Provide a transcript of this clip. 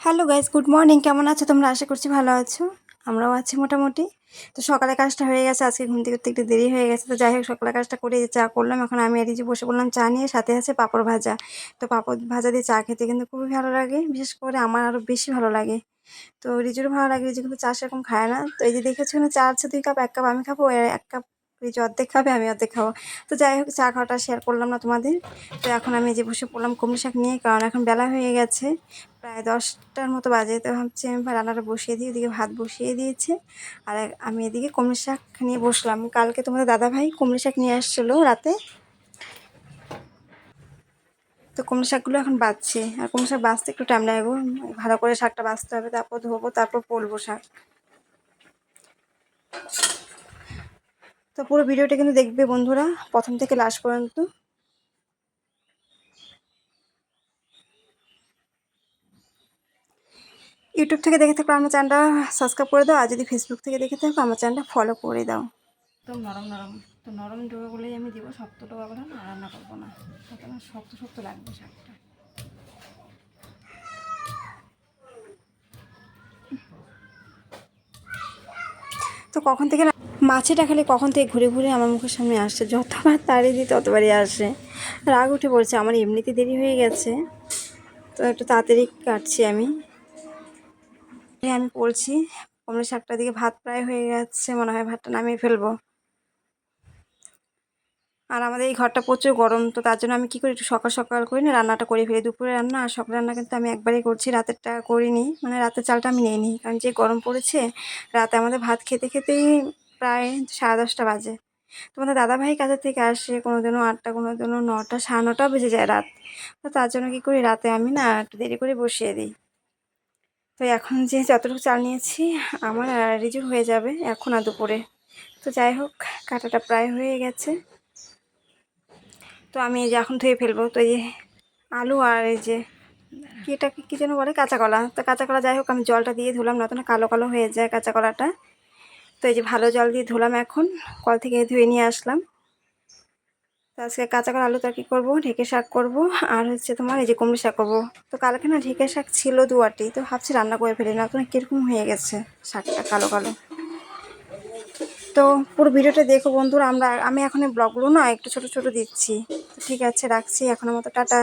Hello guys, good morning. কেমন আছো তোমরা? আশা করছি ভালো আছো। আমরাও আছি মোটামুটি। তো সকালে কাজটা হয়ে গেছে, আজকে ঘুম থেকে উঠতে একটু দেরি হয়ে গেছে। তো যাই হোক, সকালে কাজটা করে চা করলাম। এখন আমি আর এই যে বসে বললাম চা নিয়ে, সাথে আছে পাঁপড় ভাজা। তো পাঁপড় ভাজা দিয়ে চা খেতে কিন্তু খুবই ভালো লাগে, বিশেষ করে আমার আরও বেশি ভালো লাগে। তো রিজুরও ভালো লাগে, রিজু কিন্তু চা সেরকম খায় না। তো এই যে দেখেছো না, চা আছে 2 কাপ, 1 কাপ আমি খাবো, 1 কাপ রিজু অর্ধেক খাবে, আমি অর্ধেক খাবো। তো যাই হোক, চা খাওয়াটা শেয়ার করলাম না তোমাদের। তো এখন আমি এই যে বসে পড়লাম কুমড়ো শাক নিয়ে, কারণ এখন বেলা হয়ে গেছে, প্রায় 10টার মতো বাজে। তো ভাবছি আমি রান্নাটা বসিয়ে দিই, ওদিকে ভাত বসিয়ে দিয়েছে, আর আমি এদিকে কুমড়ো শাক নিয়ে বসলাম। কালকে তোমাদের দাদাভাই কুমড়ো শাক নিয়ে আসছিলো রাতে। তো কুমড়ো শাকগুলো এখন বাছছি, আর কুমড়ো শাক বাছতে একটু টাইম লাগবে। ভালো করে শাকটা বাছতে হবে, তারপর ধোবো, তারপর পলবো শাক। তো পুরো ভিডিওটা কিন্তু দেখবে বন্ধুরা, প্রথম থেকে লাস্ট পর্যন্ত। ইউটিউব থেকে দেখে থাকলে আমার চ্যানেলটা সাবস্ক্রাইব করে দাও, আর যদি ফেসবুক থেকে দেখে থাকো আমার চ্যানেলটা ফলো করে দাও। একদম নরম নরম, তো নরম ডোকাগুলোই আমি দিব, শক্ত ডোকাগুলো না রান্না করবো না, তাতে না শক্ত শক্ত লাগবে শাকটা। তো কখন থেকে না মাছিটা খালি কখন থেকে ঘুরে ঘুরে আমার মুখের সামনে আসছে, যতবার তাড়িয়ে দিই ততবারই আসে। রাগ উঠে পড়ছে, আমার এমনিতে দেরি হয়ে গেছে, তো একটু তাড়াতাড়ি কাটছি আমি। আমি বলছি কুমড়ো শাকটার দিকে ভাত প্রায় হয়ে গেছে, মনে হয় ভাতটা নামিয়ে ফেলবো। আর আমাদের এই ঘরটা প্রচুর গরম, তো তার জন্য আমি কী করি, একটু সকাল সকাল করি না রান্নাটা করে ফেলি। দুপুরে রান্না আর সকাল রান্না কিন্তু আমি একবারেই করছি, রাতেরটা করিনি, মানে রাতের চালটা আমি নিই নি, কারণ যে গরম পড়েছে। রাতে আমাদের ভাত খেতে খেতেই প্রায় 10:30 বাজে। তোমাদের দাদাভাই কাজের থেকে আসে কোনো দিনও 8টা, কোনো দিনও 9টা, 9:30 বেজে যায় রাত। তো তার জন্য কী করি, রাতে আমি না একটু দেরি করে বসিয়ে দিই। তো এখন যে যতটুকু চাল নিয়েছি আমার আর রিজুর হয়ে যাবে এখন আর দুপুরে। তো যাই হোক, কাটাটা প্রায় হয়ে গেছে। তো আমি এই যে এখন ধুয়ে ফেলবো। তো এই যে আলু আর এই যে এটাকে কী যেন বলে, কাঁচা কলা। তো কাঁচা কলা, যাই হোক আমি জলটা দিয়ে ধুলাম, নতুন কালো কালো হয়ে যায় কাঁচা কলাটা। তো এই যে ভালো জল দিয়ে ধুলাম, এখন কল থেকে ধুয়ে নিয়ে আসলাম। তো আজকে কাঁচা কলা আলু তরকারি করবো, ঢেঁকে শাক করবো, আর হচ্ছে তোমার এই যে কুমড়ো শাক করবো। তো কালকে না ঢেঁকে শাক ছিল 2 আটি, তো ভাবছি রান্না করে ফেলি, নতুন কীরকম হয়ে গেছে শাকটা কালো কালো। তো পুরো ভিডিওটা দেখো বন্ধুরা। আমি এখন এই ব্লগগুলো না একটু ছোট ছোট দিচ্ছি। তো ঠিক আছে, রাখছি এখনের মতো, টাটা।